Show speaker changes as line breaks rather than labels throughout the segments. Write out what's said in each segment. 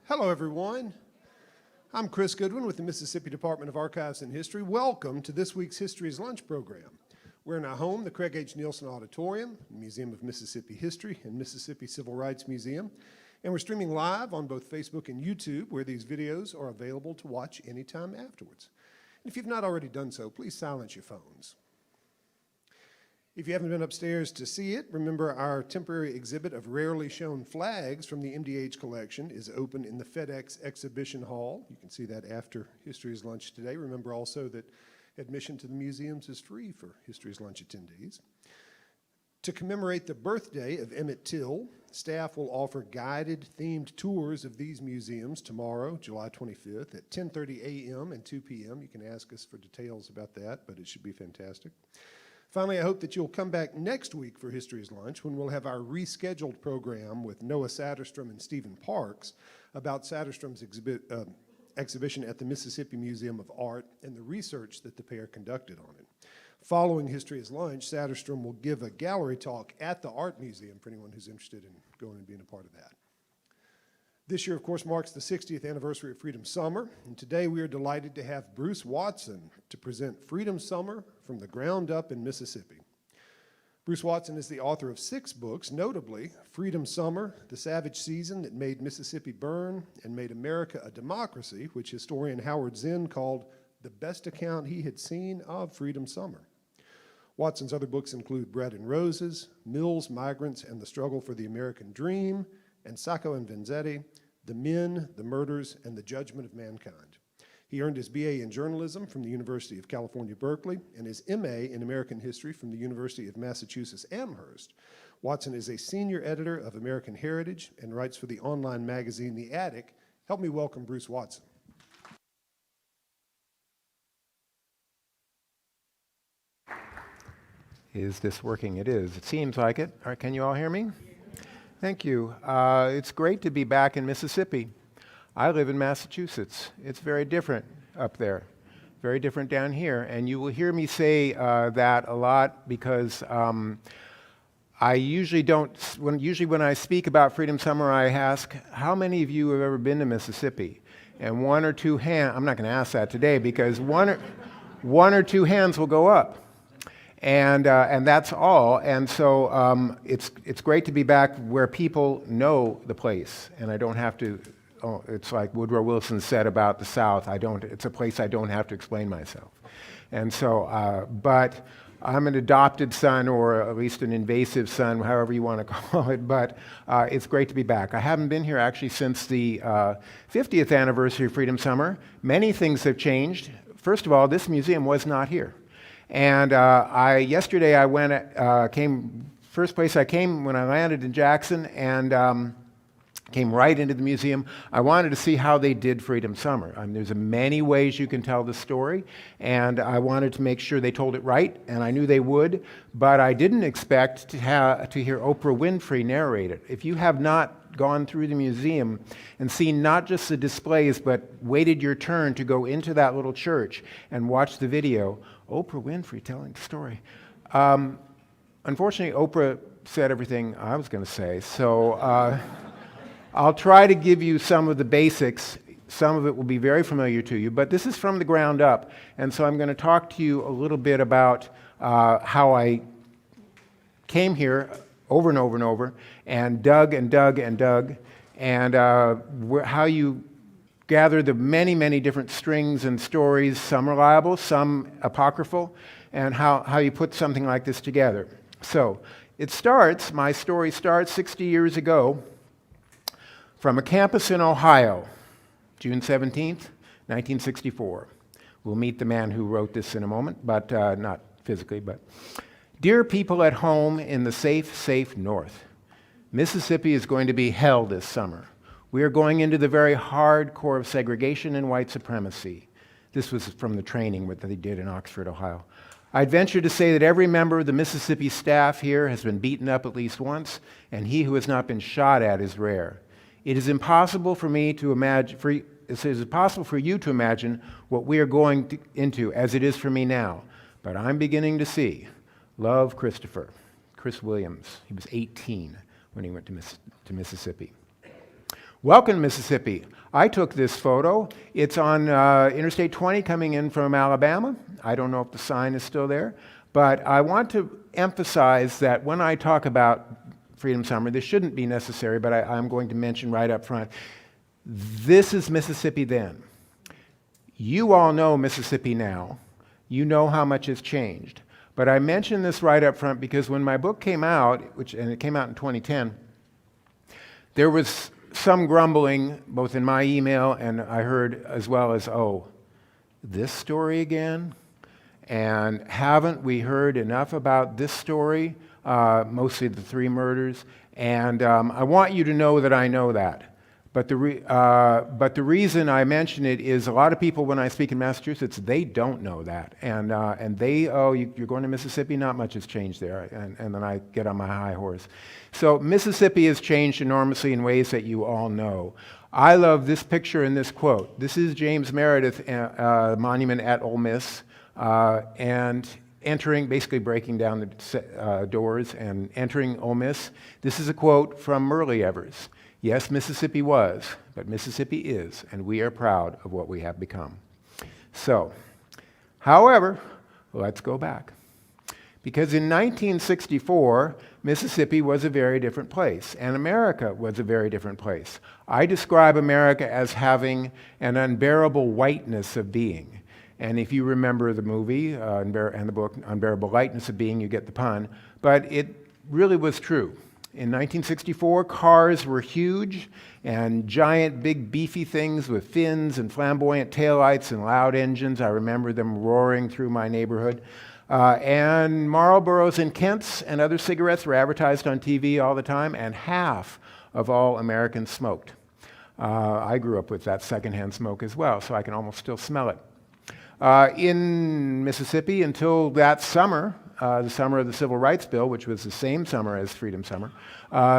Hello, everyone. I'm Chris Goodwin with the Mississippi Department of Archives and History. Welcome to this week's History's Lunch program. We're in our home, the Craig H. Nielsen Auditorium, Museum of Mississippi History, and Mississippi Civil Rights Museum. And we're streaming live on both Facebook and YouTube, where these videos are available to watch anytime afterwards. And if you've not already done so, please silence your phones. If you haven't been upstairs to see it, remember our temporary exhibit of rarely shown flags from the MDH collection is open in the FedEx Exhibition Hall. You can see that after History's Lunch today. Remember also that admission to the museums is free for History's Lunch attendees. To commemorate the birthday of Emmett Till, staff will offer guided themed tours of these museums tomorrow, July 25th at 10:30 a.m. and 2 p.m. You can ask us for details about that, but it should be fantastic. Finally, I hope that you'll come back next week for History's Lunch when we'll have our rescheduled program with Noah Satterstrom and Stephen Parks about Satterstrom's exhibition at the Mississippi Museum of Art and the research that the pair conducted on it. Following History's Lunch, Satterstrom will give a gallery talk at the Art Museum for anyone who's interested in going and being a part of that. This year, of course, marks the 60th anniversary of Freedom Summer, and today we are delighted to have Bruce Watson to present Freedom Summer from the Ground Up in Mississippi. Bruce Watson is the author of 6 books, notably Freedom Summer, The Savage Season That Made Mississippi Burn and Made America a Democracy, which historian Howard Zinn called the best account he had seen of Freedom Summer. Watson's other books include Bread and Roses, Mills, Migrants, and the Struggle for the American Dream, and Sacco and Vanzetti, The Men, the Murders, and the Judgment of Mankind. He earned his BA in journalism from the University of California, Berkeley, and his MA in American history from the University of Massachusetts, Amherst. Watson is a senior editor of American Heritage and writes for the online magazine The Attic. Help me welcome Bruce Watson.
Is this working? It is. It seems like it. All right, can you all hear me? Thank you. It's great to be back in Mississippi. I live in Massachusetts. It's very different up there, very different down here. And you will hear me say that a lot because I usually don't, when I speak about Freedom Summer, I ask, how many of you have ever been to Mississippi? And one or two hands, I'm not going to ask that today because one or two hands will go up. And that's all. And so it's great to be back where people know the place, and I don't have to. Oh, it's like Woodrow Wilson said about the South. It's a place I don't have to explain myself. And so, but I'm an adopted son, or at least an invasive son, however you want to call it. But it's great to be back. I haven't been here actually since the 50th anniversary of Freedom Summer. Many things have changed. First of all, this museum was not here. And yesterday I first place I came when I landed in Jackson and came right into the museum. I wanted to see how they did Freedom Summer. There's many ways you can tell the story, and I wanted to make sure they told it right, and I knew they would, but I didn't expect to hear Oprah Winfrey narrate it. If you have not gone through the museum and seen not just the displays, but waited your turn to go into that little church and watch the video, Oprah Winfrey telling the story. Unfortunately, Oprah said everything I was going to say, so I'll try to give you some of the basics. Some of it will be very familiar to you, but this is from the ground up, and so I'm going to talk to you a little bit about how I came here over and over and over, and dug and dug and dug, and how you gather the many, many different strings and stories, some reliable, some apocryphal, and how you put something like this together. So my story starts 60 years ago from a campus in Ohio, June 17th, 1964. We'll meet the man who wrote this in a moment, but not physically, but. Dear people at home in the safe North, Mississippi is going to be hell this summer. We are going into the very hard core of segregation and white supremacy. This was from the training that they did in Oxford, Ohio. I'd venture to say that every member of the Mississippi staff here has been beaten up at least once, and he who has not been shot at is rare. It is impossible for you to imagine what we are going into as it is for me now, but I'm beginning to see. Love, Christopher. Chris Williams. He was 18 when he went to Mississippi. Welcome, Mississippi. I took this photo. It's on Interstate 20 coming in from Alabama. I don't know if the sign is still there, but I want to emphasize that when I talk about Freedom Summer, this shouldn't be necessary, but I'm going to mention right up front, this is Mississippi then. You all know Mississippi now. You know how much has changed. But I mention this right up front because when my book came out, and it came out in 2010, there was some grumbling, both in my email and I heard as well as, oh, this story again? And haven't we heard enough about this story? Mostly the 3 murders. And I want you to know that I know that. But the reason I mention it is a lot of people, when I speak in Massachusetts, they don't know that. And they, oh, you're going to Mississippi? Not much has changed there. And then I get on my high horse. So Mississippi has changed enormously in ways that you all know. I love this picture and this quote. This is James Meredith monument at Ole Miss. And entering, basically breaking down the doors and entering Ole Miss. This is a quote from Murley Evers. Yes, Mississippi was, but Mississippi is, and we are proud of what we have become. So, however, let's go back. Because in 1964, Mississippi was a very different place, and America was a very different place. I describe America as having an unbearable whiteness of being. And if you remember the movie and the book, Unbearable Lightness of Being, you get the pun. But it really was true. In 1964, cars were huge and giant, big, beefy things with fins and flamboyant taillights and loud engines. I remember them roaring through my neighborhood. And Marlboros and Kents and other cigarettes were advertised on TV all the time, and half of all Americans smoked. I grew up with that secondhand smoke as well, so I can almost still smell it. In Mississippi, until that summer, the summer of the Civil Rights Bill, which was the same summer as Freedom Summer,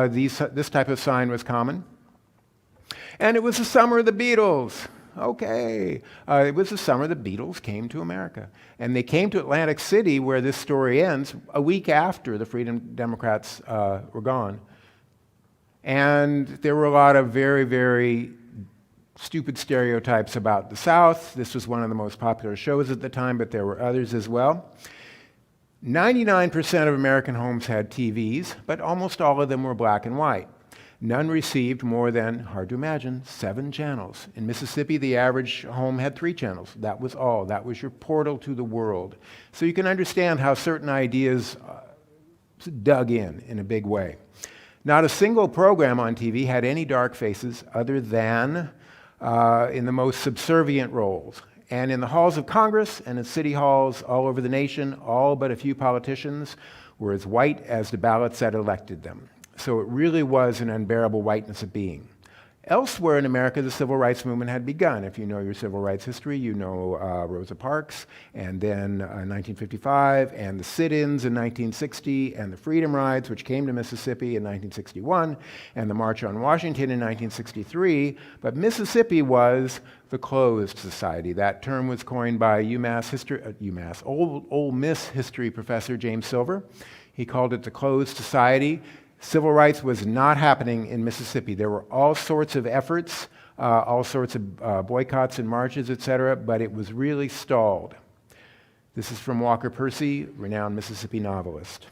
this type of sign was common. And it was the summer of the Beatles. Okay. It was the summer the Beatles came to America. And they came to Atlantic City, where this story ends, a week after the Freedom Democrats were gone. And there were a lot of very, very stupid stereotypes about the South. This was one of the most popular shows at the time, but there were others as well. 99% of American homes had TVs, but almost all of them were black and white. None received more than, hard to imagine, 7 channels. In Mississippi, the average home had 3 channels. That was all. That was your portal to the world. So you can understand how certain ideas dug in a big way. Not a single program on TV had any dark faces other than in the most subservient roles. And in the halls of Congress and in city halls all over the nation, all but a few politicians were as white as the ballots that elected them. So it really was an unbearable whiteness of being. Elsewhere in America, the civil rights movement had begun. If you know your civil rights history, you know Rosa Parks, and then 1955, and the sit-ins in 1960, and the Freedom Rides, which came to Mississippi in 1961, and the March on Washington in 1963. But Mississippi was the closed society. That term was coined by Ole Miss history professor James Silver. He called it the closed society. Civil rights was not happening in Mississippi. There were all sorts of efforts, all sorts of boycotts and marches, etc., but it was really stalled. This is from Walker Percy, renowned Mississippi novelist.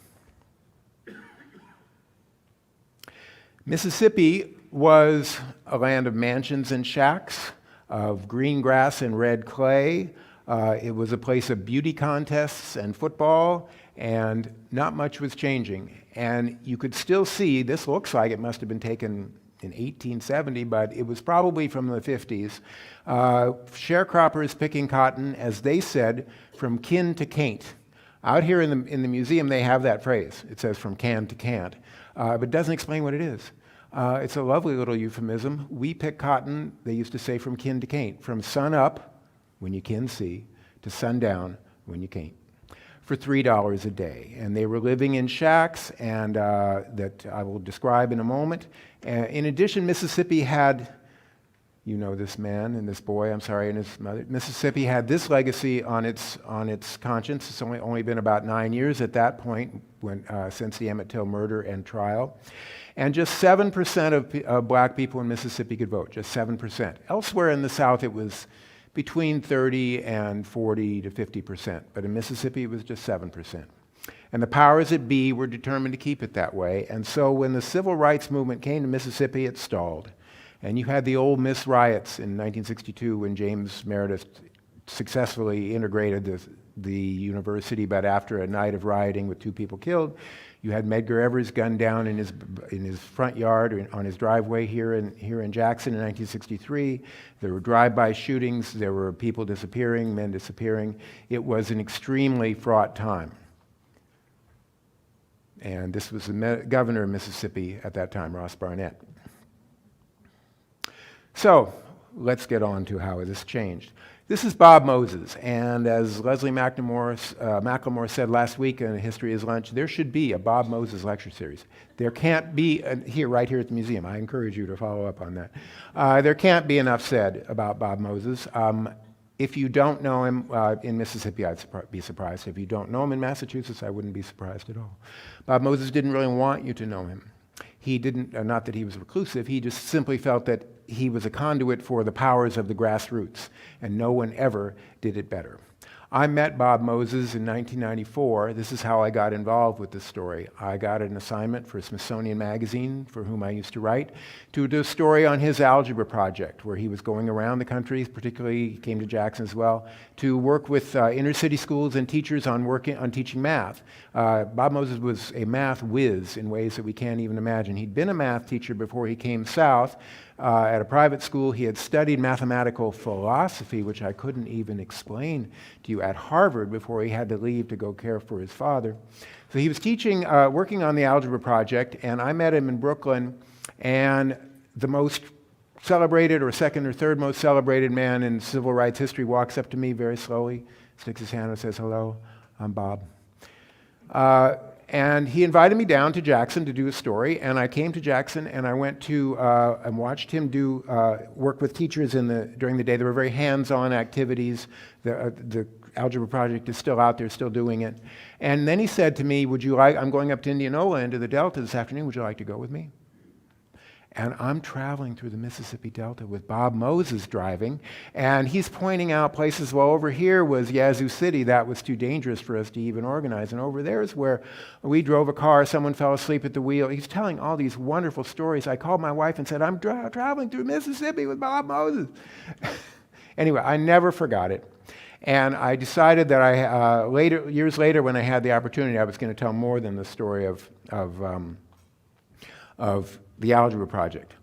Mississippi was a land of mansions and shacks, of green grass and red clay. It was a place of beauty contests and football, and not much was changing. And you could still see, this looks like it must have been taken in 1870, but it was probably from the 50s. Sharecroppers picking cotton, as they said, from kin to can't. Out here in the museum, they have that phrase. It says from can to can't, but it doesn't explain what it is. It's a lovely little euphemism. We pick cotton, they used to say, from kin to can't, from sun up, when you can see, to sundown, when you can't, for $3 a day. And they were living in shacks, and that I will describe in a moment. In addition, Mississippi had You know this man and this boy, I'm sorry, and his mother. Mississippi had this legacy on its conscience. It's only been about 9 years at that point since the Emmett Till murder and trial. And just 7% of black people in Mississippi could vote, just 7%. Elsewhere in the South, it was between 30 and 40 to 50%. But in Mississippi, it was just 7%. And the powers that be were determined to keep it that way. And so when the civil rights movement came to Mississippi, it stalled. And you had the Ole Miss riots in 1962 when James Meredith successfully integrated the university, but after a night of rioting with 2 people killed, you had Medgar Evers gunned down in his front yard or on his driveway here in Jackson in 1963. There were drive-by shootings. There were people disappearing, men disappearing. It was an extremely fraught time. And this was the governor of Mississippi at that time, Ross Barnett. So let's get on to how this changed. This is Bob Moses, and as Leslie McLemore said last week in History is Lunch, there should be a Bob Moses lecture series. There can't be, right here at the museum, I encourage you to follow up on that. There can't be enough said about Bob Moses. If you don't know him in Mississippi, I'd be surprised. If you don't know him in Massachusetts, I wouldn't be surprised at all. Bob Moses didn't really want you to know him. He didn't, not that he was reclusive, he just simply felt that he was a conduit for the powers of the grassroots, and no one ever did it better. I met Bob Moses in 1994. This is how I got involved with this story. I got an assignment for Smithsonian Magazine, for whom I used to write, to do a story on his algebra project, where he was going around the country, particularly he came to Jackson as well, to work with inner city schools and teachers on teaching math. Bob Moses was a math whiz in ways that we can't even imagine. He'd been a math teacher before he came south. At a private school, he had studied mathematical philosophy, which I couldn't even explain to you, at Harvard before he had to leave to go care for his father. So he was teaching, working on the algebra project, and I met him in Brooklyn, and the most celebrated, or second or third most celebrated man in civil rights history walks up to me very slowly, sticks his hand and says, "Hello, I'm Bob." And he invited me down to Jackson to do a story, and I came to Jackson and I went to and watched him do work with teachers during the day. There were very hands-on activities. The algebra project is still out there, still doing it. And then he said to me, I'm going up to Indianola into the Delta this afternoon, would you like to go with me? And I'm traveling through the Mississippi Delta with Bob Moses driving, and he's pointing out places, well, over here was Yazoo City, that was too dangerous for us to even organize, and over there is where we drove a car, someone fell asleep at the wheel. He's telling all these wonderful stories. I called my wife and said, I'm traveling through Mississippi with Bob Moses. Anyway, I never forgot it. And I decided that years later, when I had the opportunity, I was going to tell more than the story of the algebra project.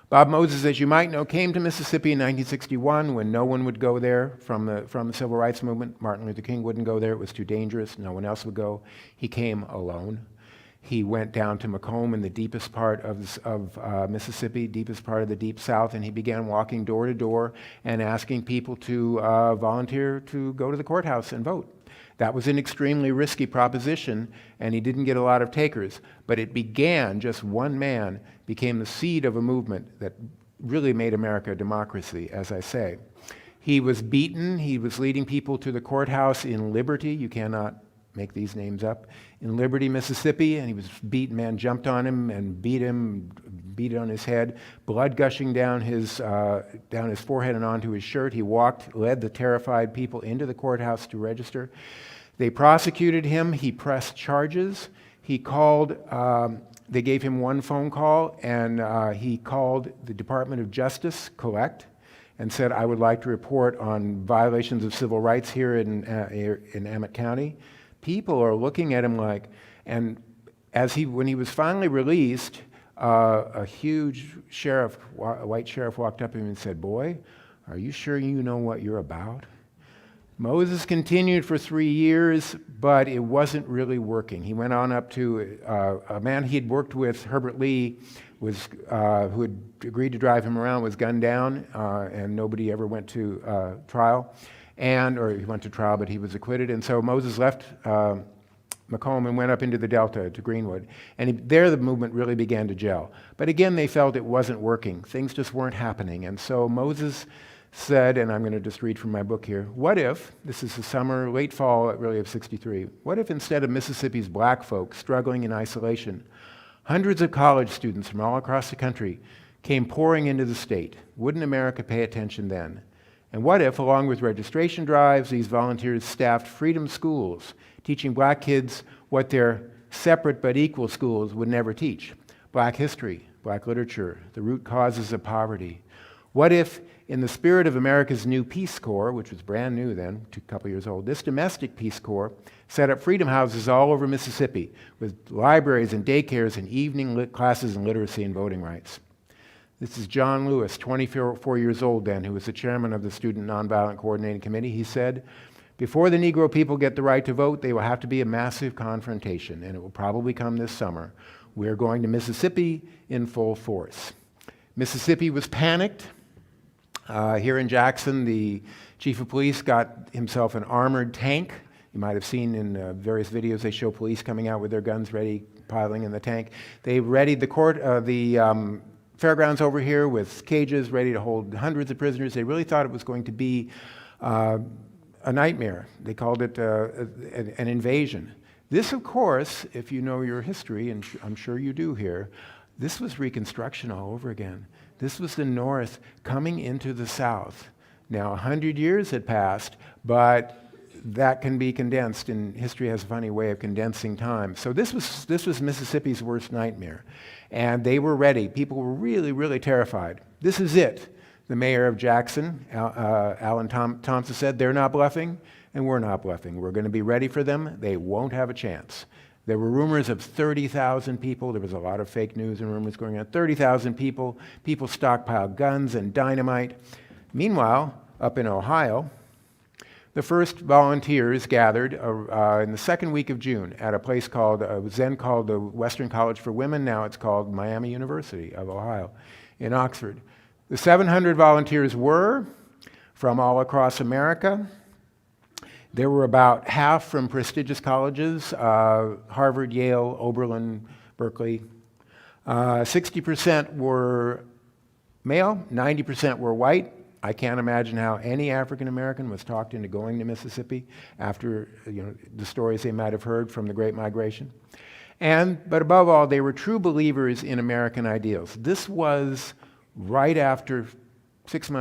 Bob Moses, as you might know, came to Mississippi in 1961 when no one would go there from the civil rights movement. Martin Luther King wouldn't go there. It was too dangerous. No one else would go. He came alone. He went down to Macomb in the deepest part of Mississippi, deepest part of the Deep South, and he began walking door to door and asking people to volunteer to go to the courthouse and vote. That was an extremely risky proposition, and he didn't get a lot of takers. But it began, just one man became the seed of a movement that really made America a democracy, as I say. He was beaten. He was leading people to the courthouse in Liberty. You cannot make these names up. In Liberty, Mississippi, and he was beaten. Man jumped on him and beat it on his head, blood gushing down his forehead and onto his shirt. He led the terrified people into the courthouse to register. They prosecuted him. He pressed charges. He called, they gave him one phone call, and he called the Department of Justice, collect, and said, I would like to report on violations of civil rights here in Emmett County. People are looking at him like, and when he was finally released, a huge white sheriff walked up to him and said, boy, are you sure you know what you're about? Moses continued for 3 years, but it wasn't really working. He went on up to a man he'd worked with, Herbert Lee, who had agreed to drive him around, was gunned down, and nobody ever went to trial. Or he went to trial, but he was acquitted. And so Moses left Macomb and went up into the Delta to Greenwood. And there the movement really began to gel. But again, they felt it wasn't working. Things just weren't happening. And so Moses said, and I'm going to just read from my book here, what if, this is the summer, late fall really of '63, what if instead of Mississippi's black folks struggling in isolation, hundreds of college students from all across the country came pouring into the state? Wouldn't America pay attention then? And what if, along with registration drives, these volunteers staffed freedom schools, teaching black kids what their separate but equal schools would never teach? Black history, black literature, the root causes of poverty. What if, in the spirit of America's new Peace Corps, which was brand new then, a couple years old, this domestic Peace Corps set up freedom houses all over Mississippi with libraries and daycares and evening classes in literacy and voting rights? This is John Lewis, 24 years old then, who was the chairman of the Student Nonviolent Coordinating Committee. He said, before the Negro people get the right to vote, they will have to be a massive confrontation, and it will probably come this summer. We are going to Mississippi in full force. Mississippi was panicked. Here in Jackson, the chief of police got himself an armored tank. You might have seen in various videos, they show police coming out with their guns ready, piling in the tank. They readied the fairgrounds over here with cages ready to hold hundreds of prisoners. They really thought it was going to be a nightmare. They called it an invasion. This, of course, if you know your history, and I'm sure you do here, this was Reconstruction all over again. This was the North coming into the South. Now, 100 years had passed, but that can be condensed, and history has a funny way of condensing time. So this was Mississippi's worst nightmare. And they were ready. People were really, really terrified. This is it. The mayor of Jackson, Alan Thompson, said, they're not bluffing, and we're not bluffing. We're going to be ready for them. They won't have a chance. There were rumors of 30,000 people. There was a lot of fake news and rumors going on. 30,000 people. People stockpiled guns and dynamite. Meanwhile, up in Ohio, the first volunteers gathered in the second week of June at a place called, it was then called the Western College for Women. Now it's called Miami University of Ohio in Oxford. The 700 volunteers were from all across America. There were about half from prestigious colleges, Harvard, Yale, Oberlin, Berkeley. 60% were male, 90% were white. I can't imagine how any African American was talked into going to Mississippi after the stories they might have heard from the Great Migration. But above all, they were true believers in American ideals. This was right after 7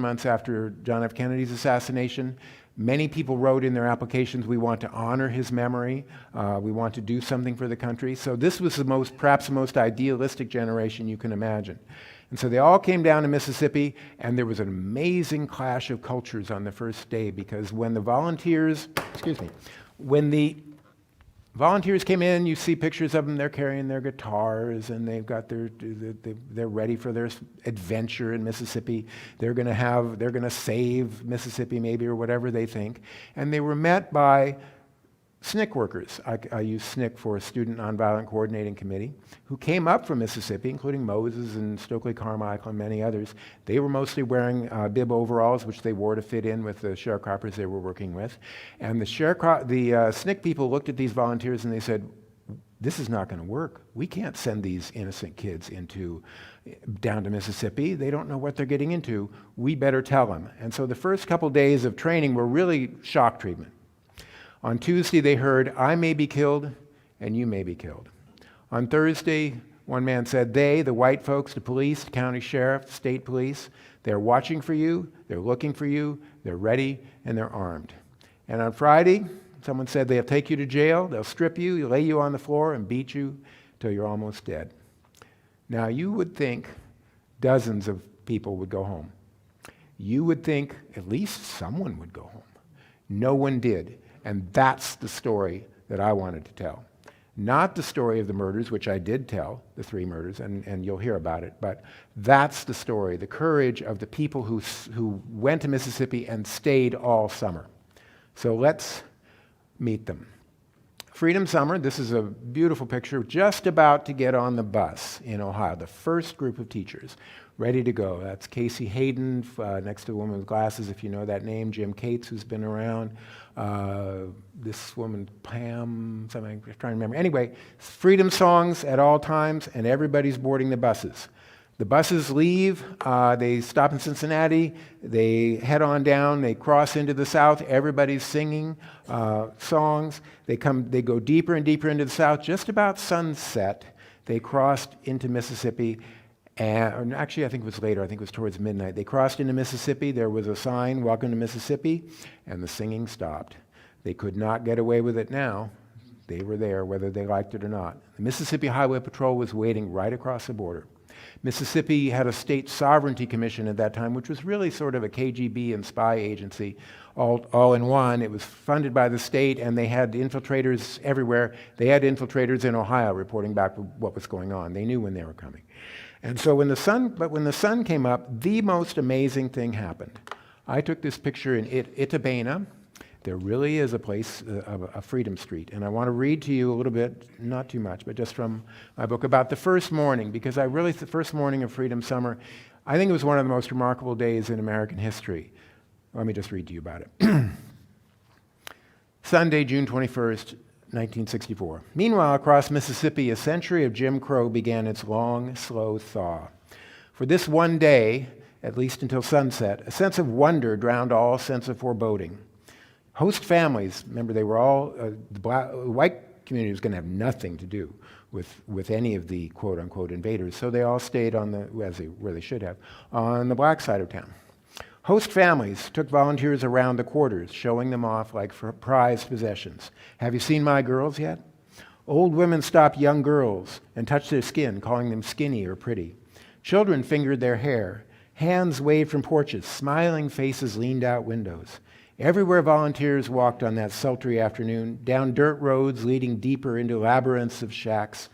months after John F. Kennedy's assassination. Many people wrote in their applications, we want to honor his memory, we want to do something for the country. So this was perhaps the most idealistic generation you can imagine. And so they all came down to Mississippi, and there was an amazing clash of cultures on the first day, because when the volunteers came in, you see pictures of them, they're carrying their guitars, and they've got they're ready for their adventure in Mississippi. They're going to save Mississippi maybe, or whatever they think. And they were met by SNCC workers. I use SNCC for Student Nonviolent Coordinating Committee, who came up from Mississippi, including Moses and Stokely Carmichael and many others. They were mostly wearing bib overalls, which they wore to fit in with the sharecroppers they were working with. And the SNCC people looked at these volunteers and they said, this is not going to work. We can't send these innocent kids down to Mississippi. They don't know what they're getting into. We better tell them. And so the first couple days of training were really shock treatment. On Tuesday, they heard, I may be killed and you may be killed. On Thursday, one man said, they, the white folks, the police, the county sheriff, the state police, they're watching for you, they're looking for you, they're ready, and they're armed. And on Friday, someone said they'll take you to jail, they'll strip you, lay you on the floor, and beat you till you're almost dead. Now, you would think dozens of people would go home. You would think at least someone would go home. No one did. And that's the story that I wanted to tell. Not the story of the murders, which I did tell, the 3 murders, and you'll hear about it, but that's the story, the courage of the people who went to Mississippi and stayed all summer. So let's meet them. Freedom Summer, this is a beautiful picture, just about to get on the bus in Ohio, the first group of teachers ready to go. That's Casey Hayden, next to the woman with glasses, if you know that name, Jim Cates, who's been around, this woman, Pam, something, I'm trying to remember. Anyway, freedom songs at all times, and everybody's boarding the buses. The buses leave, they stop in Cincinnati, they head on down, they cross into the South, everybody's singing songs. They go deeper and deeper into the South. Just about sunset, they crossed into Mississippi, or actually I think it was later, I think it was towards midnight. They crossed into Mississippi, there was a sign, "Welcome to Mississippi," and the singing stopped. They could not get away with it now. They were there, whether they liked it or not. The Mississippi Highway Patrol was waiting right across the border. Mississippi had a state sovereignty commission at that time, which was really sort of a KGB and spy agency all in one. It was funded by the state, and they had infiltrators everywhere. They had infiltrators in Ohio reporting back what was going on. They knew when they were coming. And so when the sun came up, the most amazing thing happened. I took this picture in Itabena. There really is a place, a Freedom Street. And I want to read to you a little bit, not too much, but just from my book about the first morning, because the first morning of Freedom Summer, I think it was one of the most remarkable days in American history. Let me just read to you about it. Sunday, June 21st, 1964. Meanwhile, across Mississippi, a century of Jim Crow began its long, slow thaw. For this one day, at least until sunset, a sense of wonder drowned all sense of foreboding. Host families, remember they were all, the white community was going to have nothing to do with any of the quote-unquote invaders, so they all stayed where they should have, on the black side of town. Host families took volunteers around the quarters, showing them off like prized possessions. "Have you seen my girls yet?" Old women stopped young girls and touched their skin, calling them skinny or pretty. Children fingered their hair. Hands waved from porches. Smiling faces leaned out windows. Everywhere volunteers walked on that sultry afternoon, down dirt roads leading deeper into labyrinths of shacks,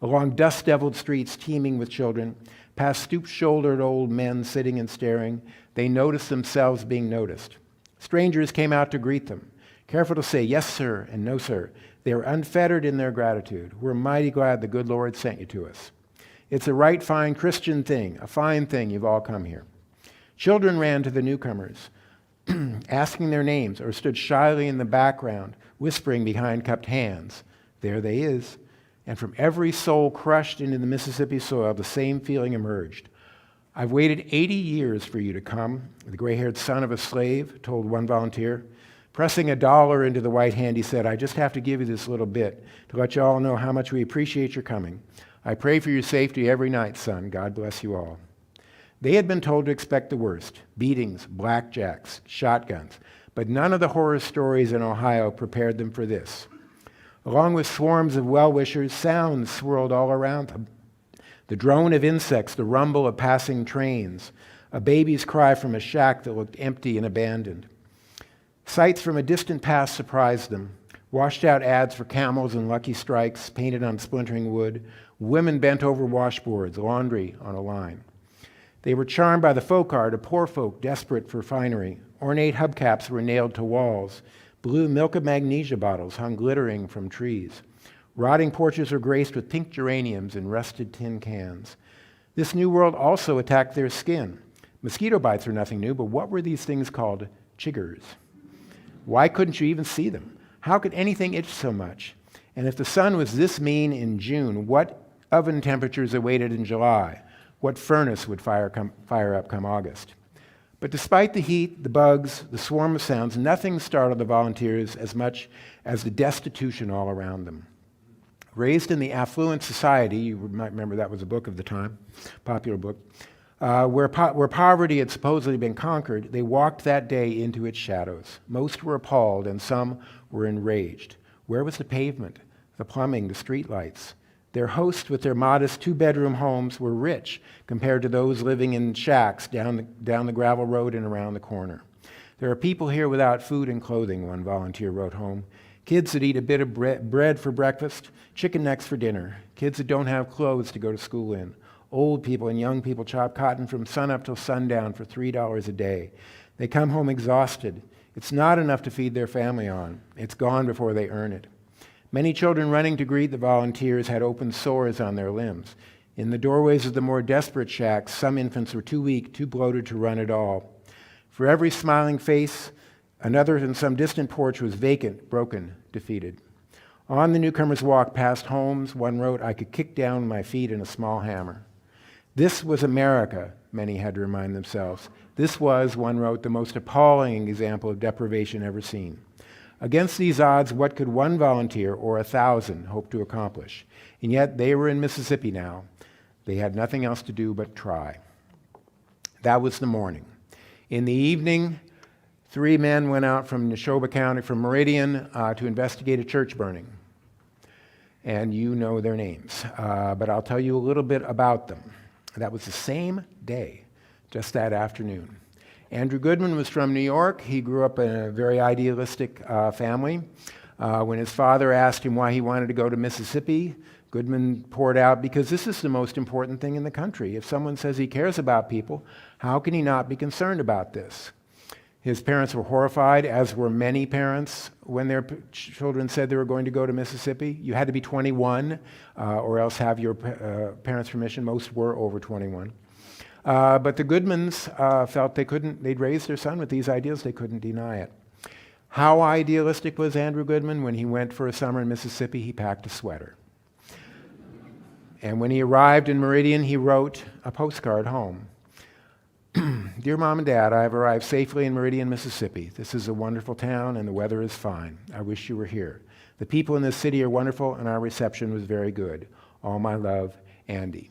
along dust-deviled streets teeming with children, past stoop-shouldered old men sitting and staring, they noticed themselves being noticed. Strangers came out to greet them, careful to say yes, sir, and no, sir. They were unfettered in their gratitude. "We're mighty glad the good Lord sent you to us. It's a right fine Christian thing, a fine thing you've all come here." Children ran to the newcomers, asking their names, or stood shyly in the background, whispering behind cupped hands, "There they is." And from every soul crushed into the Mississippi soil, the same feeling emerged. "I've waited 80 years for you to come," the gray-haired son of a slave told one volunteer. Pressing $1 into the white hand, he said, "I just have to give you this little bit to let you all know how much we appreciate your coming. I pray for your safety every night, son. God bless you all." They had been told to expect the worst: beatings, blackjacks, shotguns. But none of the horror stories in Ohio prepared them for this. Along with swarms of well-wishers, sounds swirled all around them. The drone of insects, the rumble of passing trains, a baby's cry from a shack that looked empty and abandoned. Sights from a distant past surprised them. Washed-out ads for Camels and Lucky Strikes painted on splintering wood, women bent over washboards, laundry on a line. They were charmed by the folk art of poor folk desperate for finery. Ornate hubcaps were nailed to walls. Blue milk of magnesia bottles hung glittering from trees. Rotting porches were graced with pink geraniums and rusted tin cans. This new world also attacked their skin. Mosquito bites were nothing new, but what were these things called? Chiggers. Why couldn't you even see them? How could anything itch so much? And if the sun was this mean in June, what oven temperatures awaited in July? What furnace would fire up come August? But despite the heat, the bugs, the swarm of sounds, nothing startled the volunteers as much as the destitution all around them. Raised in the affluent society, you might remember that was a book of the time, popular book, where poverty had supposedly been conquered, they walked that day into its shadows. Most were appalled and some were enraged. Where was the pavement, the plumbing, the streetlights? Their hosts with their modest two-bedroom homes were rich compared to those living in shacks down the gravel road and around the corner. "There are people here without food and clothing," one volunteer wrote home. "Kids that eat a bit of bread for breakfast, chicken necks for dinner. Kids that don't have clothes to go to school in. Old people and young people chop cotton from sunup till sundown for $3 a day. They come home exhausted. It's not enough to feed their family on. It's gone before they earn it. Many children running to greet the volunteers had open sores on their limbs. In the doorways of the more desperate shacks, some infants were too weak, too bloated to run at all. For every smiling face, another in some distant porch was vacant, broken, defeated. On the newcomers' walk past homes, one wrote, "I could kick down my feet in a small hammer." This was America, many had to remind themselves. This was, one wrote, the most appalling example of deprivation ever seen. Against these odds, what could one volunteer or 1,000 hope to accomplish? And yet they were in Mississippi now. They had nothing else to do but try. That was the morning. In the evening, 3 men went out from Neshoba County, from Meridian, to investigate a church burning. And you know their names, but I'll tell you a little bit about them. That was the same day, just that afternoon. Andrew Goodman was from New York. He grew up in a very idealistic family. When his father asked him why he wanted to go to Mississippi, Goodman poured out, because this is the most important thing in the country. If someone says he cares about people, how can he not be concerned about this? His parents were horrified, as were many parents, when their children said they were going to go to Mississippi. You had to be 21 or else have your parents' permission. Most were over 21. But the Goodmans felt they'd raised their son with these ideals, they couldn't deny it. How idealistic was Andrew Goodman? When he went for a summer in Mississippi, he packed a sweater. And when he arrived in Meridian, he wrote a postcard home. "Dear Mom and Dad, I have arrived safely in Meridian, Mississippi. This is a wonderful town and the weather is fine. I wish you were here. The people in this city are wonderful and our reception was very good. All my love, Andy."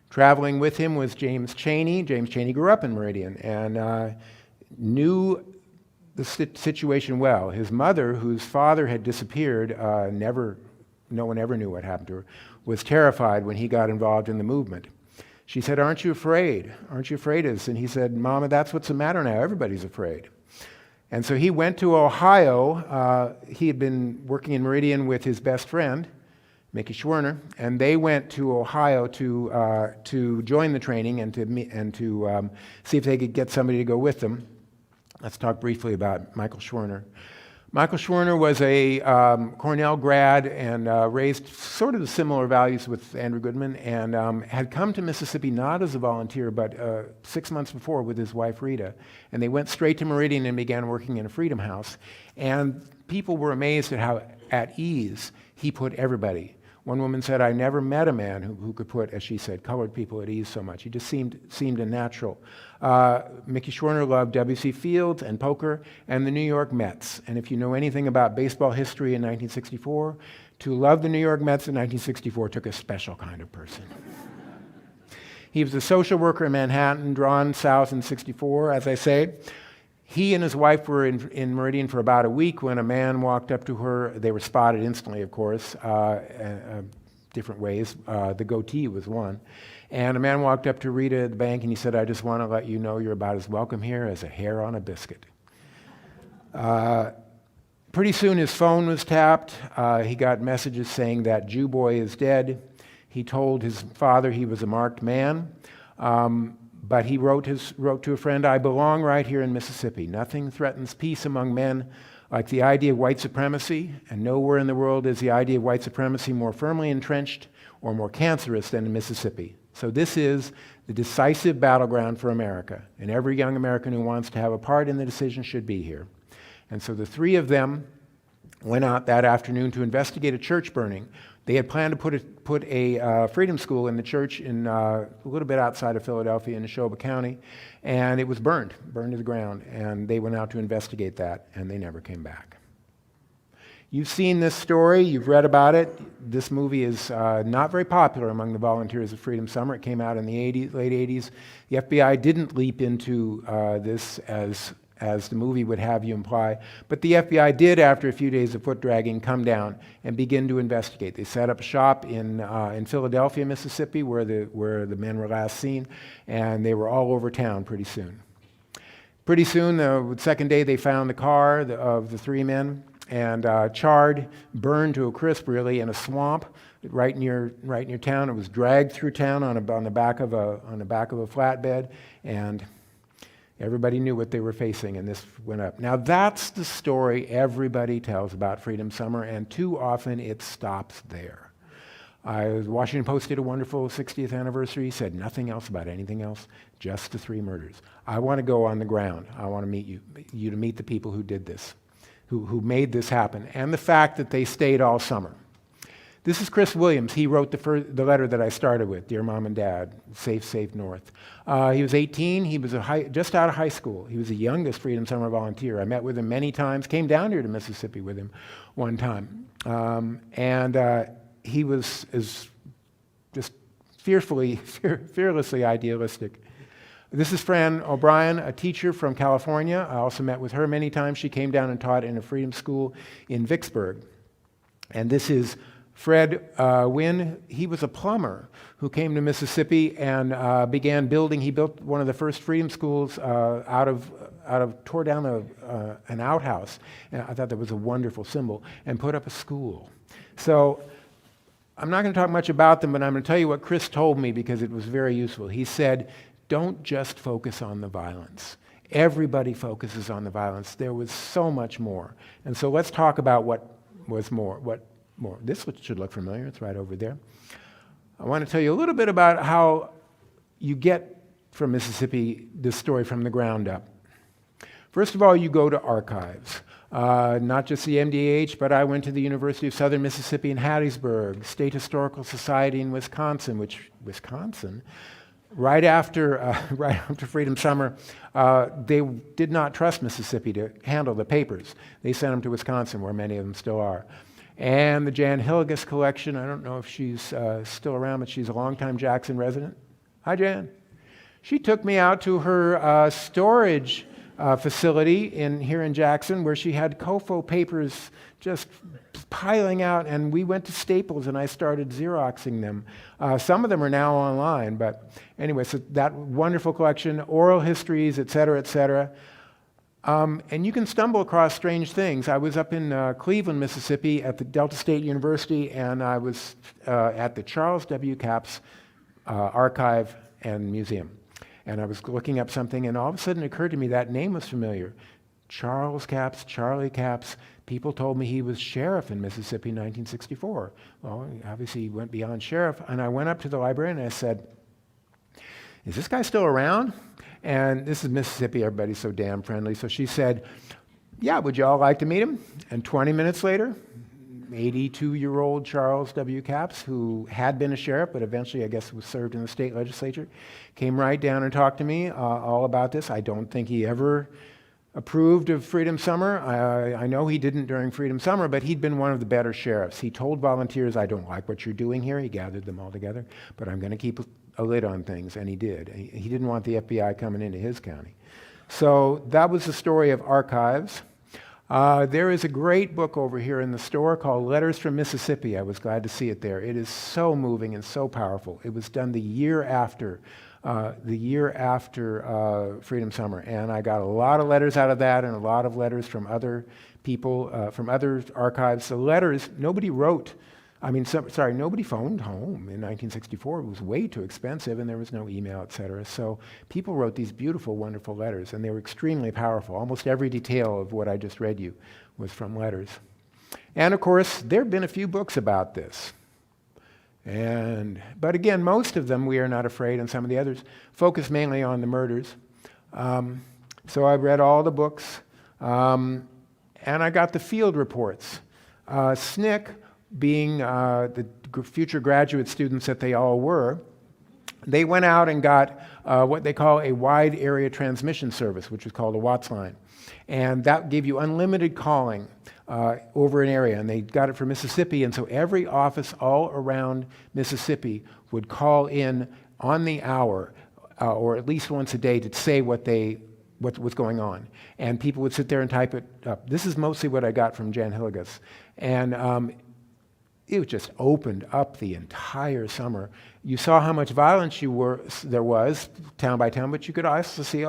Traveling with him was James Cheney. James Cheney grew up in Meridian and knew the situation well. His mother, whose father had disappeared, no one ever knew what happened to her, was terrified when he got involved in the movement. She said, "Aren't you afraid? Aren't you afraid of this?" And he said, "Mama, that's what's the matter now. Everybody's afraid." And so he went to Ohio. He had been working in Meridian with his best friend, Mickey Schwerner, and they went to Ohio to join the training and to see if they could get somebody to go with them. Let's talk briefly about Michael Schwerner. Michael Schwerner was a Cornell grad and raised sort of the similar values with Andrew Goodman and had come to Mississippi not as a volunteer, but 6 months before with his wife Rita. And they went straight to Meridian and began working in a Freedom House. And people were amazed at how at ease he put everybody. One woman said, "I never met a man who could put, as she said, colored people at ease so much. He just seemed a natural." Mickey Schwerner loved W.C. Fields and poker and the New York Mets. And if you know anything about baseball history in 1964, to love the New York Mets in 1964 took a special kind of person. He was a social worker in Manhattan, drawn south in 64, as I say. He and his wife were in Meridian for about a week when a man walked up to her. They were spotted instantly, of course, different ways. The goatee was one. And a man walked up to Rita at the bank and he said, "I just want to let you know you're about as welcome here as a hair on a biscuit." Pretty soon his phone was tapped. He got messages saying that Jew boy is dead. He told his father he was a marked man. But he wrote to a friend, "I belong right here in Mississippi. Nothing threatens peace among men like the idea of white supremacy, and nowhere in the world is the idea of white supremacy more firmly entrenched or more cancerous than in Mississippi. So this is the decisive battleground for America, and every young American who wants to have a part in the decision should be here." And so the 3 of them went out that afternoon to investigate a church burning. They had planned to put a freedom school in the church in a little bit outside of Philadelphia in Neshoba County, and it was burned to the ground. And they went out to investigate that, and they never came back. You've seen this story, you've read about it. This movie is not very popular among the volunteers of Freedom Summer. It came out in the late 80s. The FBI didn't leap into this as the movie would have you imply. But the FBI did, after a few days of foot dragging, come down and begin to investigate. They set up a shop in Philadelphia, Mississippi, where the men were last seen, and they were all over town pretty soon. Pretty soon, the second day, they found the car of the 3 men, and charred, burned to a crisp, really, in a swamp right near town. It was dragged through town on the back of a flatbed, and Everybody knew what they were facing, and this went up. Now, that's the story everybody tells about Freedom Summer, and too often it stops there. The Washington Post did a wonderful 60th anniversary, said nothing else about anything else, just the 3 murders. I want to go on the ground. I want to meet you to meet the people who did this, who made this happen, and the fact that they stayed all summer. This is Chris Williams. He wrote the letter that I started with, Dear Mom and Dad, Safe, Safe North. He was 18. He was just out of high school. He was the youngest Freedom Summer volunteer. I met with him many times, came down here to Mississippi with him one time. He was just fearlessly idealistic. This is Fran O'Brien, a teacher from California. I also met with her many times. She came down and taught in a freedom school in Vicksburg. And this is Fred Wynn. He was a plumber who came to Mississippi and began building. He built one of the first freedom schools tore down an outhouse. And I thought that was a wonderful symbol, and put up a school. So I'm not going to talk much about them, but I'm going to tell you what Chris told me because it was very useful. He said, don't just focus on the violence. Everybody focuses on the violence. There was so much more. And so let's talk about what was more. This should look familiar. It's right over there. I want to tell you a little bit about how you get from Mississippi this story from the ground up. First of all, you go to archives. Not just the MDH, but I went to the University of Southern Mississippi in Hattiesburg, State Historical Society in Wisconsin, right after Freedom Summer, they did not trust Mississippi to handle the papers. They sent them to Wisconsin, where many of them still are. And the Jan Hilligus collection, I don't know if she's still around, but she's a longtime Jackson resident. Hi, Jan. She took me out to her storage facility here in Jackson, where she had COFO papers just piling out, and we went to Staples and I started Xeroxing them. Some of them are now online, but anyway, so that wonderful collection, oral histories, et cetera, et cetera. And you can stumble across strange things. I was up in Cleveland, Mississippi at the Delta State University, and I was at the Charles W. Capps Archive and Museum. And I was looking up something, and all of a sudden it occurred to me that name was familiar. Charles Capps, Charlie Capps. People told me he was sheriff in Mississippi in 1964. Well, obviously he went beyond sheriff. And I went up to the librarian and I said, is this guy still around? And this is Mississippi, everybody's so damn friendly. So she said, yeah, would you all like to meet him? And 20 minutes later, 82-year-old Charles W. Capps, who had been a sheriff, but eventually I guess was served in the state legislature, came right down and talked to me all about this. I don't think he ever approved of Freedom Summer. I know he didn't during Freedom Summer, but he'd been one of the better sheriffs. He told volunteers, I don't like what you're doing here. He gathered them all together, but I'm going to keep a lid on things, and he did. He didn't want the FBI coming into his county. So that was the story of archives. There is a great book over here in the store called Letters from Mississippi. I was glad to see it there. It is so moving and so powerful. It was done the year after Freedom Summer, and I got a lot of letters out of that and a lot of letters from other people, from other archives. The letters, nobody wrote. Nobody phoned home in 1964. It was way too expensive, and there was no email, et cetera. So people wrote these beautiful, wonderful letters, and they were extremely powerful. Almost every detail of what I just read you was from letters. And of course, there have been a few books about this. But again, most of them, We Are Not Afraid, and some of the others, focus mainly on the murders. So I read all the books, and I got the field reports. SNCC, being the future graduate students that they all were, they went out and got what they call a wide area transmission service, which is called a Watts line. And that gave you unlimited calling over an area. And they got it for Mississippi, and so every office all around Mississippi would call in on the hour, or at least once a day, to say what was going on. And people would sit there and type it up. This is mostly what I got from Jan Hilligus. And it just opened up the entire summer. You saw how much violence there was, town by town, but you could also see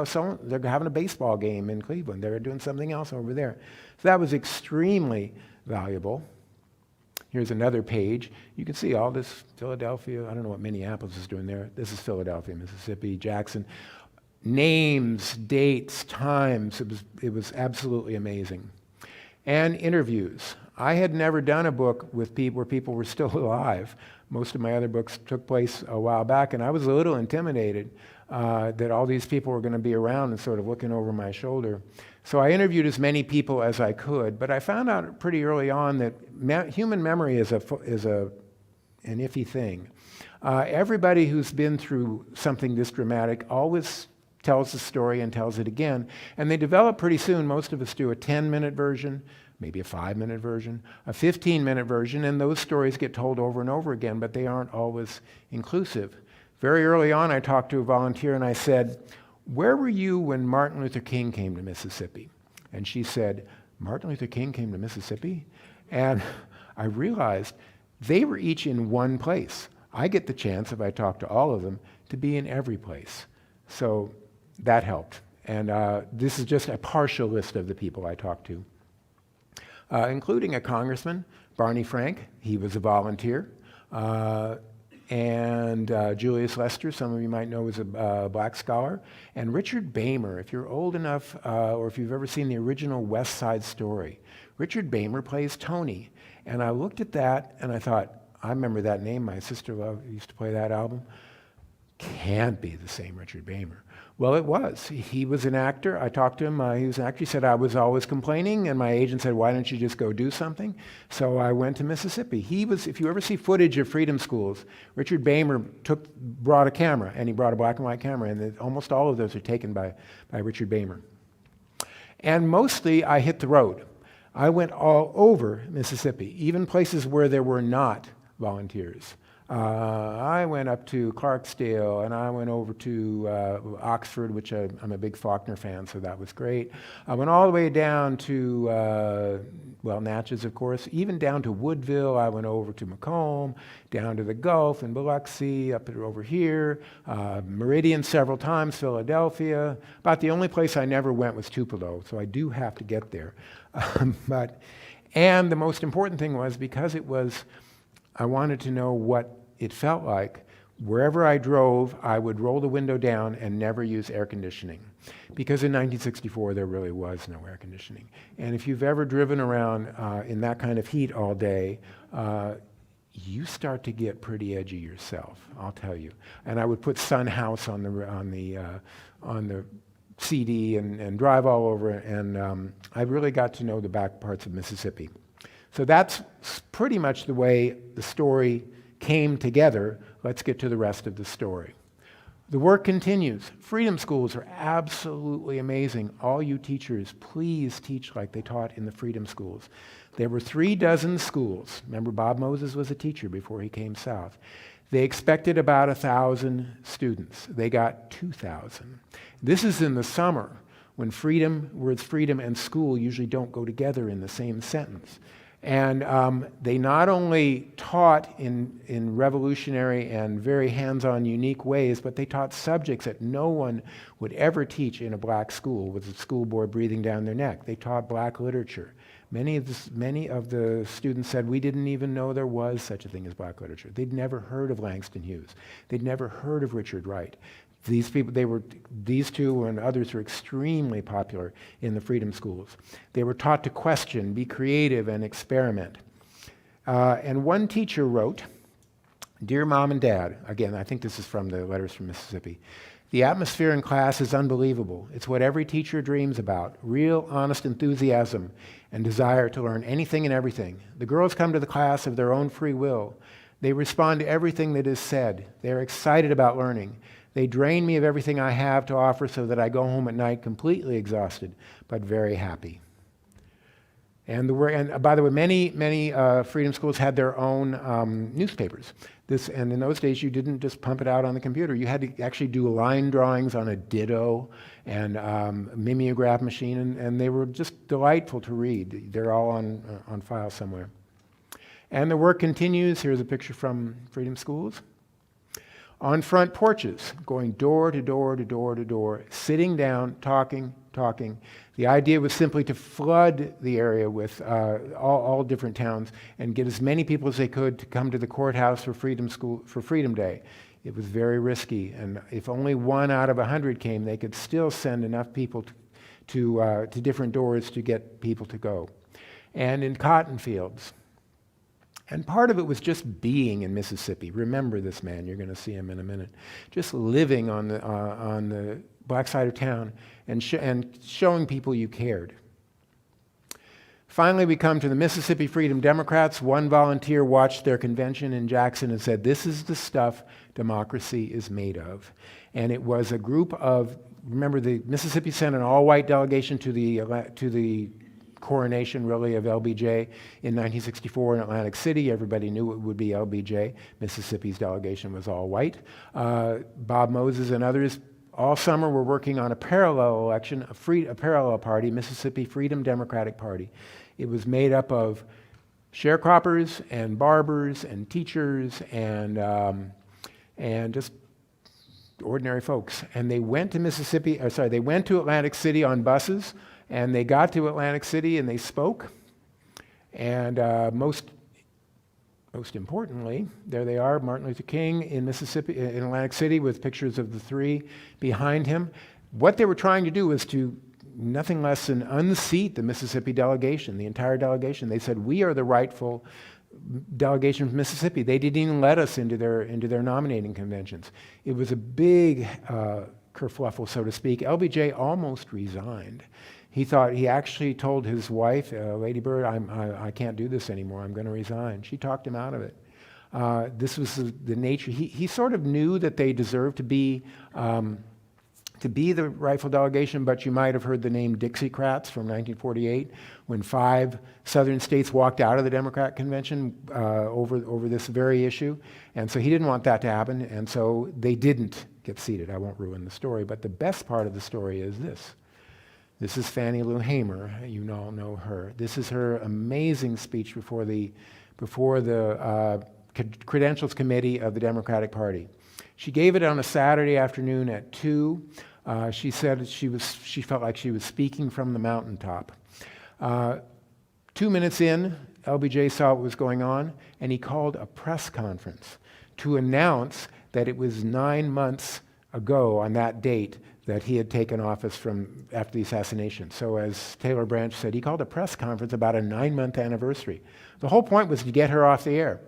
they're having a baseball game in Cleveland. They're doing something else over there. So that was extremely valuable. Here's another page. You can see all this Philadelphia. I don't know what Minneapolis is doing there. This is Philadelphia, Mississippi, Jackson. names, dates, times. It was absolutely amazing. And interviews. I had never done a book with people where people were still alive. Most of my other books took place a while back, and I was a little intimidated that all these people were going to be around and sort of looking over my shoulder. So I interviewed as many people as I could, but I found out pretty early on that human memory is an iffy thing. Everybody who's been through something this dramatic always tells the story and tells it again, and they develop pretty soon. Most of us do a 10-minute version, maybe a 5-minute version, a 15-minute version, and those stories get told over and over again, but they aren't always inclusive. Very early on, I talked to a volunteer and I said, "Where were you when Martin Luther King came to Mississippi?" And she said, "Martin Luther King came to Mississippi?" And I realized they were each in one place. I get the chance, if I talk to all of them, to be in every place. So that helped. And this is just a partial list of the people I talked to, including a congressman, Barney Frank. He was a volunteer. And Julius Lester, some of you might know, was a black scholar. And Richard Bamer, if you're old enough, or if you've ever seen the original West Side Story, Richard Bamer plays Tony. And I looked at that and I thought, I remember that name. My sister used to play that album. Can't be the same Richard Bamer. Well, it was. He was an actor. I talked to him. He was an actor. He said, "I was always complaining," and my agent said, "Why don't you just go do something?" So I went to Mississippi. He was, if you ever see footage of freedom schools, Richard Bamer brought a camera, and he brought a black and white camera, and almost all of those are taken by Richard Bamer. And mostly, I hit the road. I went all over Mississippi, even places where there were not volunteers. I went up to Clarksdale, and I went over to Oxford, which I'm a big Faulkner fan, so that was great. I went all the way down to, Natchez, of course, even down to Woodville. I went over to Macomb, down to the Gulf and Biloxi, up over here, Meridian several times, Philadelphia. About the only place I never went was Tupelo, so I do have to get there. And the most important thing was, because I wanted to know what it felt like. Wherever I drove, I would roll the window down and never use air conditioning. Because in 1964, there really was no air conditioning. And if you've ever driven around in that kind of heat all day, you start to get pretty edgy yourself, I'll tell you. And I would put Sun House on the CD and drive all over, and I really got to know the back parts of Mississippi. So that's pretty much the way the story came together. Let's get to the rest of the story. The work continues. Freedom schools are absolutely amazing. All you teachers, please teach like they taught in the freedom schools. There were 36 schools. Remember, Bob Moses was a teacher before he came south. They expected about 1,000 students. They got 2,000. This is in the summer, when words freedom and school usually don't go together in the same sentence. And they not only taught in revolutionary and very hands-on, unique ways, but they taught subjects that no one would ever teach in a black school with the school board breathing down their neck. They taught black literature. Many of the students said, "We didn't even know there was such a thing as black literature." They'd never heard of Langston Hughes. They'd never heard of Richard Wright. These two and others were extremely popular in the freedom schools. They were taught to question, be creative, and experiment. And one teacher wrote, "Dear Mom and Dad," again, I think this is from the Letters from Mississippi, "the atmosphere in class is unbelievable. It's what every teacher dreams about, real, honest enthusiasm and desire to learn anything and everything. The girls come to the class of their own free will. They respond to everything that is said. They're excited about learning. They drain me of everything I have to offer so that I go home at night completely exhausted, but very happy." And by the way, many freedom schools had their own newspapers. And in those days, you didn't just pump it out on the computer. You had to actually do line drawings on a ditto and a mimeograph machine, and they were just delightful to read. They're all on file somewhere. And the work continues. Here's a picture from freedom schools. On front porches, going door to door to door to door, sitting down, talking. The idea was simply to flood the area with all different towns and get as many people as they could to come to the courthouse for Freedom Day. It was very risky, and if only 1 out of 100 came, they could still send enough people to different doors to get people to go. And in cotton fields. And part of it was just being in Mississippi. Remember this man, you're going to see him in a minute. Just living on the black side of town and showing people you cared. Finally, we come to the Mississippi Freedom Democrats. One volunteer watched their convention in Jackson and said, "This is the stuff democracy is made of." And it was a group of, remember, the Mississippi sent an all-white delegation to the coronation, really, of LBJ in 1964 in Atlantic City. Everybody knew it would be LBJ. Mississippi's delegation was all white. Bob Moses and others all summer were working on a parallel election, a parallel party, Mississippi Freedom Democratic Party. It was made up of sharecroppers and barbers and teachers and just ordinary folks. And they went to they went to Atlantic City on buses, and they got to Atlantic City and they spoke. And most importantly, there they are, Martin Luther King in Mississippi, in Atlantic City, with pictures of the three behind him. What they were trying to do was to nothing less than unseat the Mississippi delegation, the entire delegation. They said, "We are the rightful delegation from Mississippi." They didn't even let us into their nominating conventions. It was a big kerfluffle, so to speak. LBJ almost resigned. He actually told his wife, Lady Bird, I can't do this anymore, I'm going to resign. She talked him out of it. This was the nature. He sort of knew that they deserved to be the rightful delegation, but you might have heard the name Dixiecrats from 1948, when 5 southern states walked out of the Democrat convention over this very issue. And so he didn't want that to happen, and so they didn't get seated. I won't ruin the story, but the best part of the story is this. This is Fannie Lou Hamer. You all know her. This is her amazing speech before the Credentials Committee of the Democratic Party. She gave it on a Saturday afternoon at 2. She said she felt like she was speaking from the mountaintop. 2 minutes in, LBJ saw what was going on, and he called a press conference to announce that it was 9 months ago on that date that he had taken office after the assassination. So as Taylor Branch said, he called a press conference about a 9-month anniversary. The whole point was to get her off the air.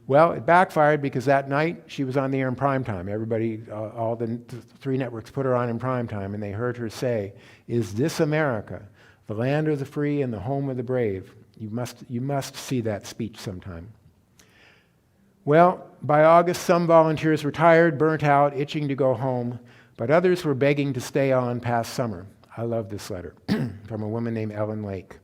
Well, it backfired because that night she was on the air in prime time. Everybody, all the 3 networks put her on in prime time, and they heard her say, "Is this America, the land of the free and the home of the brave?" You must see that speech sometime. Well, by August, some volunteers were tired, burnt out, itching to go home, but others were begging to stay on past summer. I love this letter from a woman named Ellen Lake.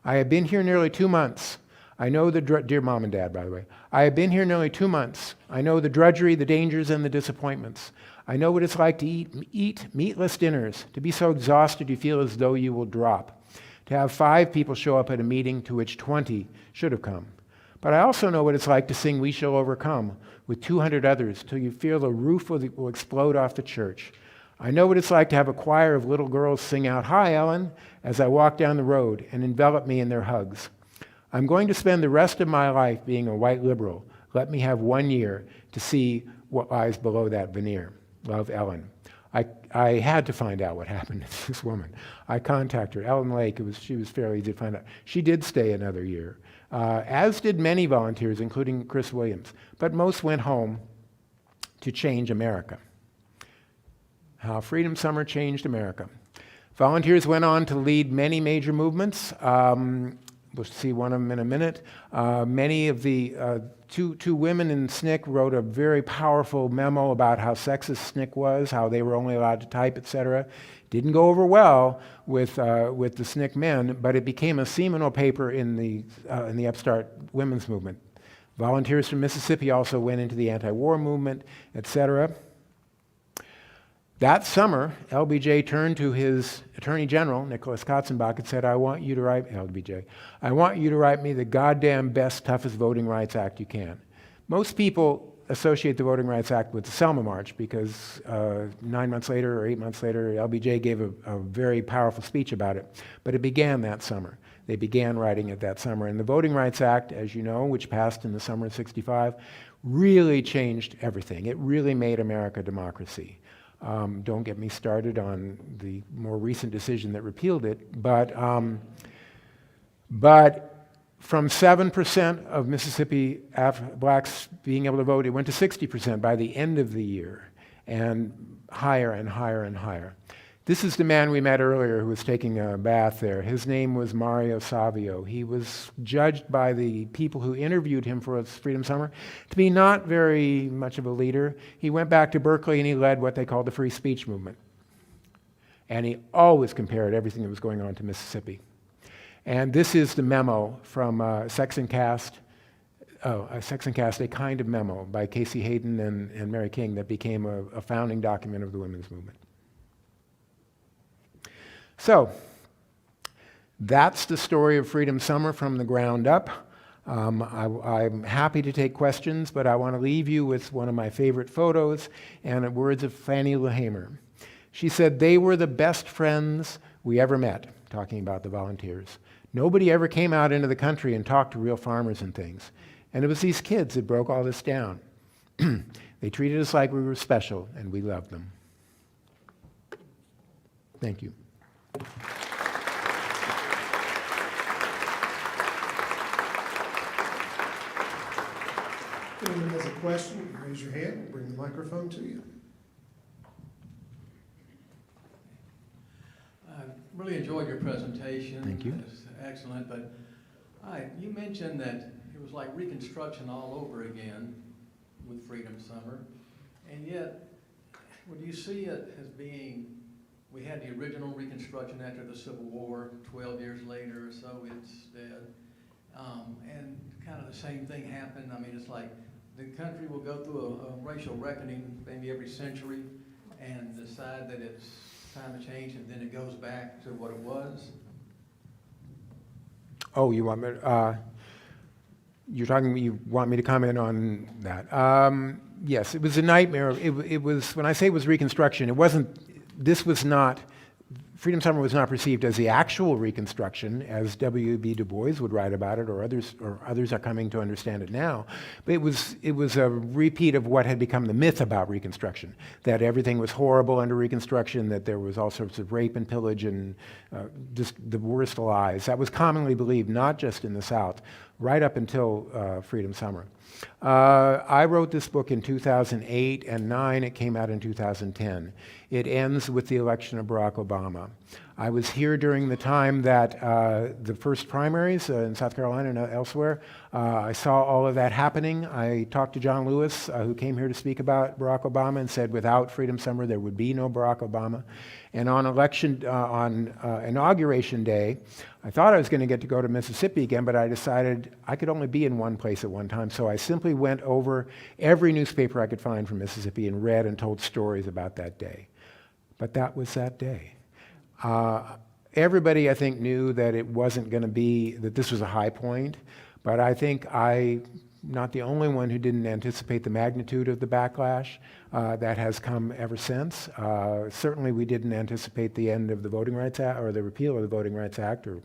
"I have been here nearly 2 months. I know dear Mom and Dad, by the way. I have been here nearly 2 months. I know the drudgery, the dangers, and the disappointments. I know what it's like to eat meatless dinners, to be so exhausted you feel as though you will drop, to have 5 people show up at a meeting to which 20 should have come. But I also know what it's like to sing 'We Shall Overcome' with 200 others till you feel the roof will explode off the church. I know what it's like to have a choir of little girls sing out, 'Hi, Ellen,' as I walk down the road and envelop me in their hugs. I'm going to spend the rest of my life being a white liberal. Let me have 1 year to see what lies below that veneer. Love, Ellen." I had to find out what happened to this woman. I contacted her. Ellen Lake, she was fairly easy to find out. She did stay another year, as did many volunteers, including Chris Williams. But most went home to change America. How Freedom Summer changed America. Volunteers went on to lead many major movements. We'll see one of them in a minute. Many of the two women in SNCC wrote a very powerful memo about how sexist SNCC was, how they were only allowed to type, etc. Didn't go over well with the SNCC men, but it became a seminal paper in the upstart women's movement. Volunteers from Mississippi also went into the anti-war movement, etc. That summer, LBJ turned to his Attorney General, Nicholas Katzenbach, and said, I want you to write me the goddamn best, toughest Voting Rights Act you can. Most people associate the Voting Rights Act with the Selma March because 9 months later or 8 months later, LBJ gave a very powerful speech about it. But it began that summer. They began writing it that summer. And the Voting Rights Act, as you know, which passed in the summer of '65, really changed everything. It really made America a democracy. Don't get me started on the more recent decision that repealed it, but from 7% of Mississippi blacks being able to vote, it went to 60% by the end of the year, and higher and higher and higher. This is the man we met earlier who was taking a bath there. His name was Mario Savio. He was judged by the people who interviewed him for his Freedom Summer to be not very much of a leader. He went back to Berkeley and he led what they called the free speech movement. And he always compared everything that was going on to Mississippi. And this is the memo from Sex and Caste, A Kind of Memo by Casey Hayden and Mary King that became a founding document of the women's movement. So, that's the story of Freedom Summer from the ground up. I'm happy to take questions, but I want to leave you with one of my favorite photos and the words of Fannie Lou Hamer. She said, "They were the best friends we ever met," talking about the volunteers. "Nobody ever came out into the country and talked to real farmers and things. And it was these kids that broke all this down. They treated us like we were special, and we loved them." Thank you.
If anyone has a question, raise your hand. We'll bring the microphone to you.
I really enjoyed your presentation.
Thank you.
It's excellent, but you mentioned that it was like Reconstruction all over again with Freedom Summer, and yet, would you see it as being, we had the original Reconstruction after the Civil War, 12 years later or so it's dead, and kind of the same thing happened. I mean, it's like the country will go through a racial reckoning maybe every century and decide that it's time to change, and then it goes back to what it was.
Oh, you want me? You want me to comment on that? Yes, it was a nightmare. It was, when I say it was Reconstruction, it wasn't. This was not. Freedom Summer was not perceived as the actual Reconstruction, as W.B. Du Bois would write about it, or others are coming to understand it now. But it was a repeat of what had become the myth about Reconstruction, that everything was horrible under Reconstruction, that there was all sorts of rape and pillage and just the worst lies. That was commonly believed, not just in the South, right up until Freedom Summer. I wrote this book in 2008 and 2009. It came out in 2010. It ends with the election of Barack Obama. I was here during the time that the first primaries in South Carolina and elsewhere. I saw all of that happening. I talked to John Lewis, who came here to speak about Barack Obama, and said without Freedom Summer there would be no Barack Obama. And on inauguration day, I thought I was going to get to go to Mississippi again, but I decided I could only be in one place at one time. So I simply went over every newspaper I could find from Mississippi and read and told stories about that day. But that was that day. Everybody, I think, knew that it wasn't going to be, that this was a high point, but I think I'm not the only one who didn't anticipate the magnitude of the backlash that has come ever since. Certainly we didn't anticipate the end of the Voting Rights Act, or the repeal of the Voting Rights Act, or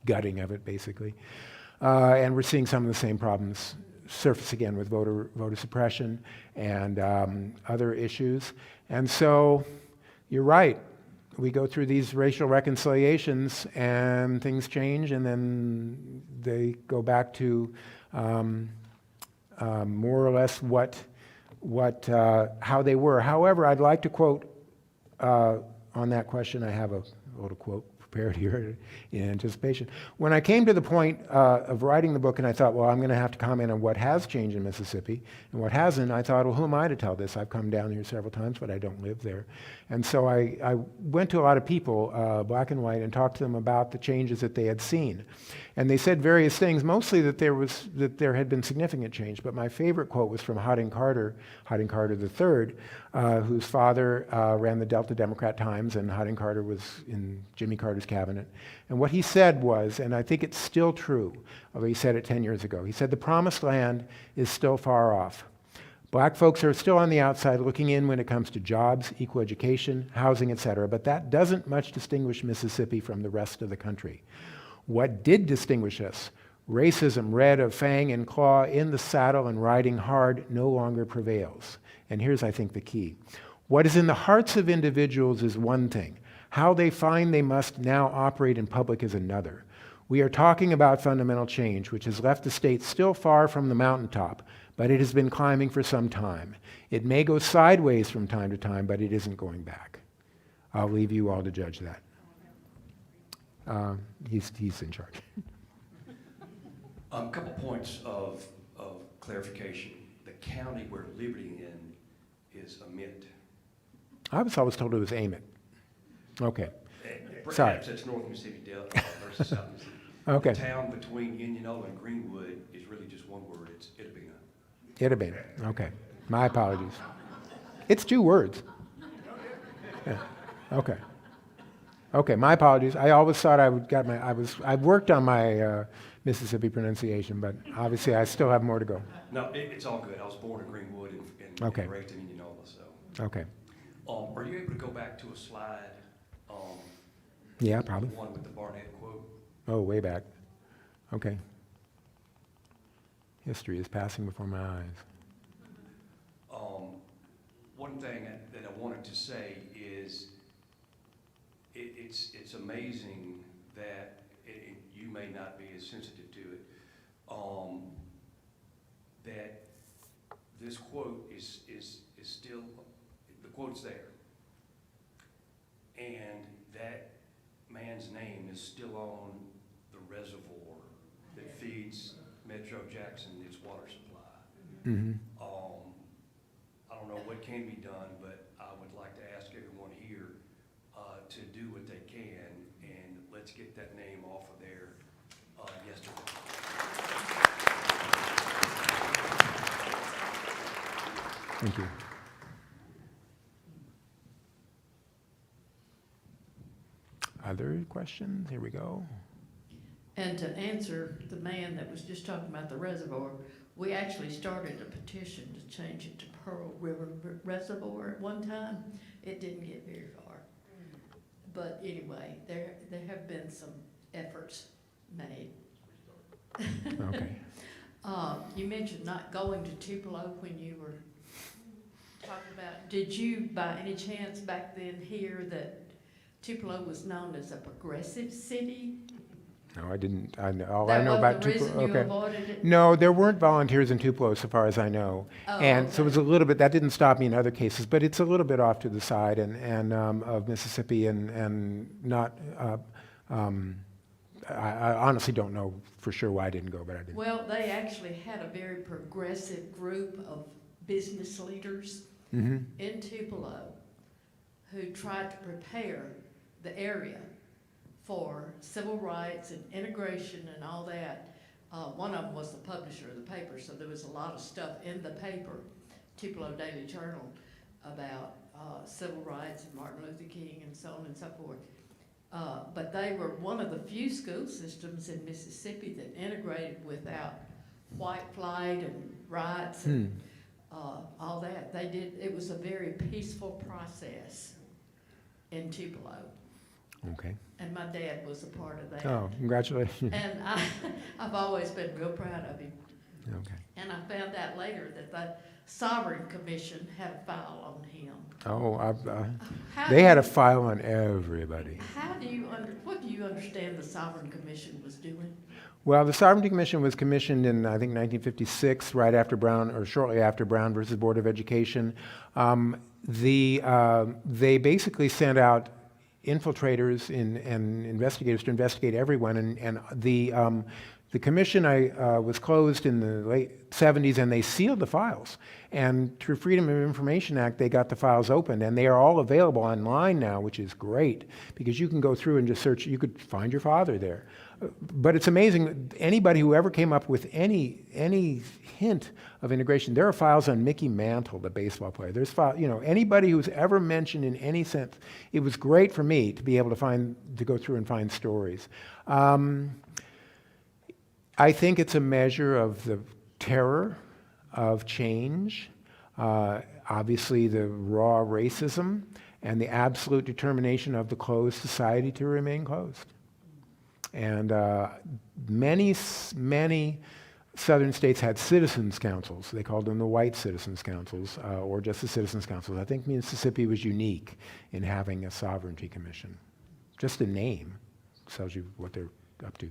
gutting of it, basically. And we're seeing some of the same problems surface again with voter suppression and other issues. And so, you're right. We go through these racial reconciliations and things change, and then they go back to more or less how they were. However, I'd like to quote on that question. I have a little quote prepared here in anticipation. When I came to the point of writing the book, and I thought, well, I'm going to have to comment on what has changed in Mississippi and what hasn't, I thought, well, who am I to tell this? I've come down here several times, but I don't live there. And so I went to a lot of people, black and white, and talked to them about the changes that they had seen. And they said various things, mostly that there had been significant change. But my favorite quote was from Harding Carter III, whose father ran the Delta Democrat Times, and Harding Carter was in Jimmy Carter's cabinet. And what he said was, and I think it's still true, although he said it 10 years ago, he said, "The promised land is still far off. Black folks are still on the outside looking in when it comes to jobs, equal education, housing, etc., but that doesn't much distinguish Mississippi from the rest of the country. What did distinguish us Racism, red of fang and claw, in the saddle and riding hard, no longer prevails. And here's, I think, the key. What is in the hearts of individuals is one thing. How they find they must now operate in public is another. We are talking about fundamental change, which has left the state still far from the mountaintop, but it has been climbing for some time. It may go sideways from time to time, but it isn't going back. I'll leave you all to judge that. He's in charge.
A couple points of clarification. The county we're living in is Amit.
I was always told it was Amit. Okay. Sorry.
Perhaps it's North Mississippi Delta versus South Mississippi.
Okay.
The town between Indianola and Greenwood is really just one word. It's Itabena.
Itabena. Okay. My apologies. It's 2 words. Yeah. Okay. Okay. My apologies. I always thought I've worked on my Mississippi pronunciation, but obviously I still have more to go.
No, it's all good. I was born in Greenwood and
Okay.
raised in Indianola, so.
Okay.
Are you able to go back to a slide?
Yeah, probably.
The one with the Barnett quote?
Oh, way back. Okay. History is passing before my eyes.
One thing that I wanted to say is it's amazing that you may not be as sensitive to it, that this quote is still, the quote's there. And that man's name is still on the reservoir that feeds Metro Jackson its water supply.
Mm-hmm.
I don't know what can be done, but I would like to ask everyone here to do what they can, and let's get that name off of there yesterday.
Thank you. Other questions? Here we go.
And to answer the man that was just talking about the reservoir, we actually started a petition to change it to Pearl River Reservoir at one time. It didn't get very far. But anyway, there have been some efforts made.
Okay.
You mentioned not going to Tupelo when you were talking about, did you by any chance back then hear that Tupelo was known as a progressive city?
No, I didn't. I know
That
about
was the reason
Tupelo.
you
Okay.
avoided it?
No, there weren't volunteers in Tupelo, so far as I know.
Oh,
And so it
okay.
was a little bit, that didn't stop me in other cases, but it's a little bit off to the side and of Mississippi and not, I honestly don't know for sure why I didn't go, but I did.
Well, they actually had a very progressive group of business leaders
Mm-hmm.
in Tupelo who tried to prepare the area for civil rights and integration and all that. One of them was the publisher of the paper, so there was a lot of stuff in the paper, Tupelo Daily Journal, about civil rights and Martin Luther King and so on and so forth. But they were one of the few school systems in Mississippi that integrated without white flight and riots and all that. They did. It was a very peaceful process in Tupelo.
Okay.
And my dad was a part of that.
Oh, congratulations.
And I've always been real proud of him.
Okay.
And I found out later that the Sovereign Commission had a file on him.
Oh,
How
they
do
had
you-
a file on everybody.
what do you understand the Sovereign Commission was doing?
Well, the Sovereignty Commission was commissioned in, I think, 1956, right after Brown, or shortly after Brown versus Board of Education. They basically sent out infiltrators and investigators to investigate everyone, and the commission was closed in the late 70s, and they sealed the files. And through Freedom of Information Act, they got the files opened, and they are all available online now, which is great, because you can go through and just search. You could find your father there. But it's amazing, anybody who ever came up with any hint of integration, there are files on Mickey Mantle, the baseball player. There's anybody who's ever mentioned in any sense. It was great for me to be able to go through and find stories. I think it's a measure of the terror of change, obviously the raw racism, and the absolute determination of the closed society to remain closed. And many southern states had citizens councils. They called them the white citizens councils, or just the citizens councils. I think Mississippi was unique in having a sovereignty commission. Just the name tells you what they're up to.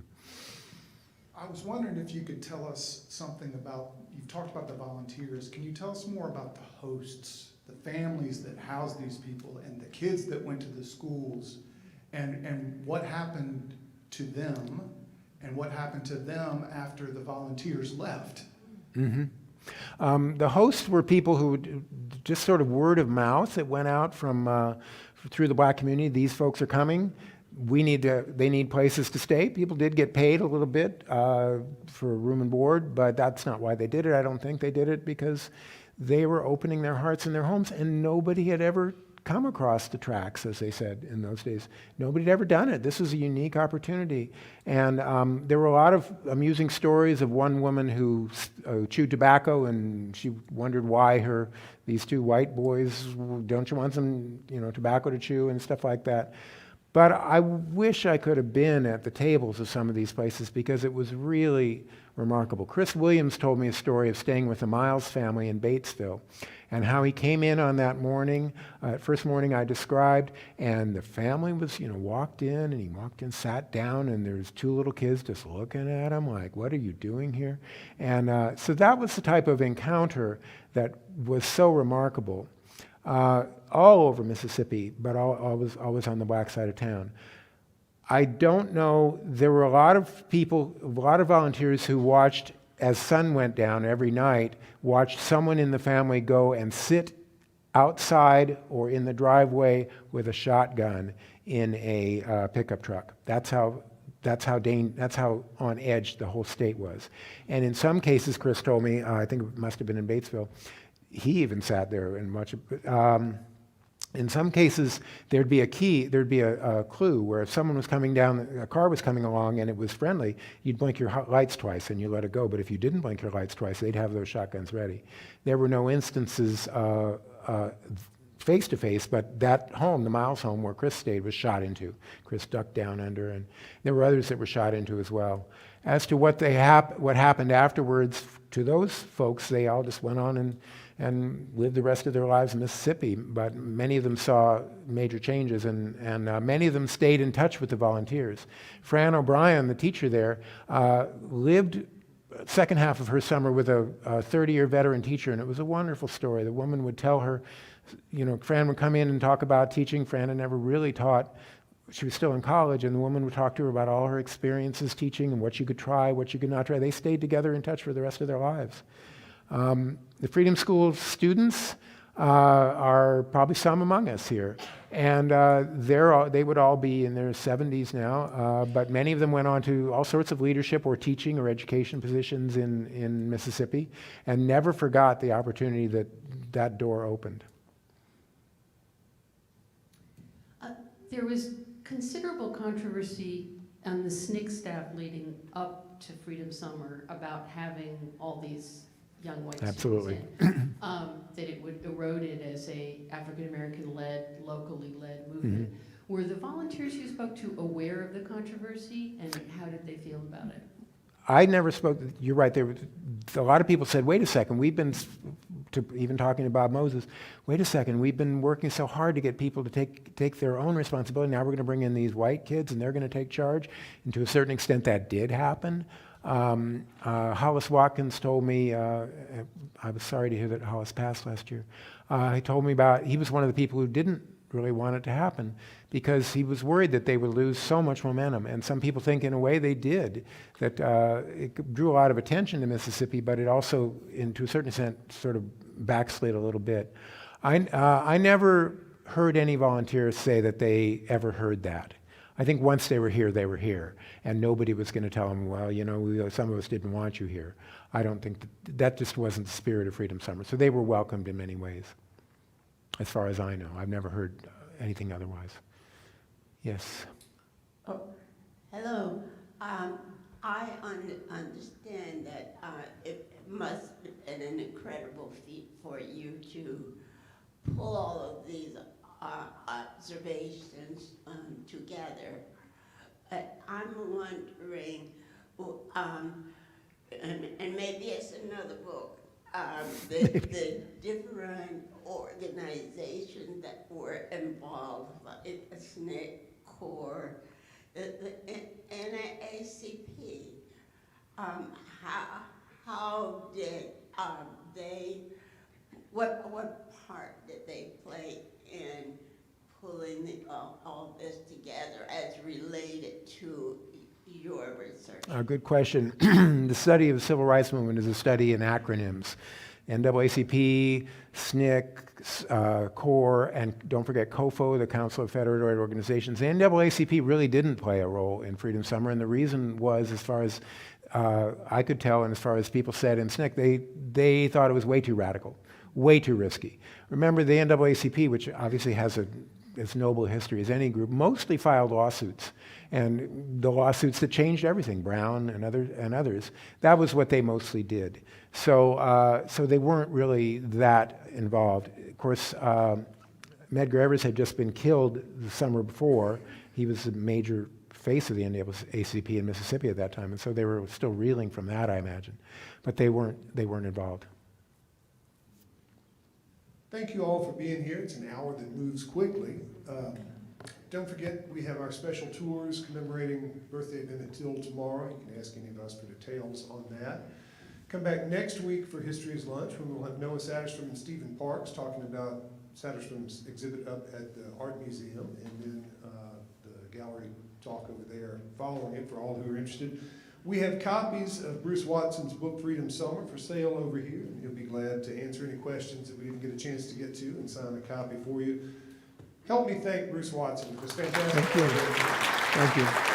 I was wondering if you could tell us something about, you've talked about the volunteers, can you tell us more about the hosts, the families that house these people, and the kids that went to the schools, and what happened to them, and what happened to them after the volunteers left?
Mm-hmm. The hosts were people who just sort of word of mouth that went out from through the black community. These folks are coming. They need places to stay. People did get paid a little bit for room and board, but that's not why they did it. I don't think they did it because they were opening their hearts and their homes, and nobody had ever come across the tracks, as they said in those days. Nobody had ever done it. This was a unique opportunity. And there were a lot of amusing stories of one woman who chewed tobacco, and she wondered why these two white boys, don't you want some tobacco to chew and stuff like that. But I wish I could have been at the tables of some of these places because it was really remarkable. Chris Williams told me a story of staying with the Miles family in Batesville and how he came in on that morning, first morning I described, and the family was, walked in, sat down, and there's two little kids just looking at him like, what are you doing here? And so that was the type of encounter that was so remarkable. All over Mississippi, but always on the black side of town. I don't know, there were a lot of people, a lot of volunteers who watched as sun went down every night, watched someone in the family go and sit outside or in the driveway with a shotgun in a pickup truck. That's how on edge the whole state was. And in some cases, Chris told me, I think it must have been in Batesville, he even sat there and much. In some cases, there'd be a clue where if someone was coming down, a car was coming along and it was friendly, you'd blink your lights twice and you let it go. But if you didn't blink your lights twice, they'd have those shotguns ready. There were no instances face to face, but that home, the Miles home where Chris stayed, was shot into. Chris ducked down under, and there were others that were shot into as well. As to what happened afterwards to those folks, they all just went on and lived the rest of their lives in Mississippi, but many of them saw major changes, and many of them stayed in touch with the volunteers. Fran O'Brien, the teacher there, lived second half of her summer with a 30-year veteran teacher, and it was a wonderful story. The woman would tell her, Fran would come in and talk about teaching. Fran had never really taught. She was still in college, and the woman would talk to her about all her experiences teaching and what you could try, what you could not try. They stayed together in touch for the rest of their lives. The Freedom School students are probably some among us here, and they would all be in their 70s now, but many of them went on to all sorts of leadership or teaching or education positions in Mississippi and never forgot the opportunity that door opened.
There was considerable controversy on the SNCC staff leading up to Freedom Summer about having all these young white
Absolutely.
students in, that it would erode it as a African-American locally led movement.
Mm-hmm.
Were the volunteers you spoke to aware of the controversy, and how did they feel about it?
I never spoke, you're right, a lot of people said, wait a second, we've been, even talking to Bob Moses, wait a second, we've been working so hard to get people to take their own responsibility, now we're going to bring in these white kids and they're going to take charge. And to a certain extent that did happen. Hollis Watkins told me, I was sorry to hear that Hollis passed last year, he told me he was one of the people who didn't really want it to happen because he was worried that they would lose so much momentum. And some people think in a way they did, that it drew a lot of attention to Mississippi, but it also, to a certain extent, sort of backslid a little bit. I never heard any volunteers say that they ever heard that. I think once they were here, and nobody was going to tell them, well, some of us didn't want you here. I don't think that just wasn't the spirit of Freedom Summer. So they were welcomed in many ways, as far as I know. I've never heard anything otherwise. Yes?
Oh, hello. I understand that it must be an incredible feat for you to pull all of these observations together. I'm wondering, and maybe it's another book, the different organizations that were involved, like the SNCC, CORE, the NAACP. How did they, what part did they play in pulling all this together as related to your research?
Good question. The study of the civil rights movement is a study in acronyms. NAACP, SNCC, CORE, and don't forget COFO, the Council of Federated Organizations. The NAACP really didn't play a role in Freedom Summer, and the reason was, as far as I could tell, and as far as people said in SNCC, they thought it was way too radical, way too risky. Remember, the NAACP, which obviously has as noble a history as any group, mostly filed lawsuits, and the lawsuits that changed everything, Brown and others, that was what they mostly did. So they weren't really that involved. Of course, Medgar Evers had just been killed the summer before. He was a major face of the NAACP in Mississippi at that time, and so they were still reeling from that, I imagine. But they weren't involved.
Thank you all for being here. It's an hour that moves quickly. Don't forget, we have our special tours commemorating birthday of Emmett Till tomorrow. You can ask any of us for details on that. Come back next week for History's Lunch, when we'll have Noah Satterstrom and Stephen Parks talking about Satterstrom's exhibit up at the Art Museum, and then the gallery talk over there following it for all who are interested. We have copies of Bruce Watson's book, Freedom Summer, for sale over here, and he'll be glad to answer any questions that we didn't get a chance to get to and sign a copy for you. Help me thank Bruce Watson for this fantastic.
Thank you. Thank you.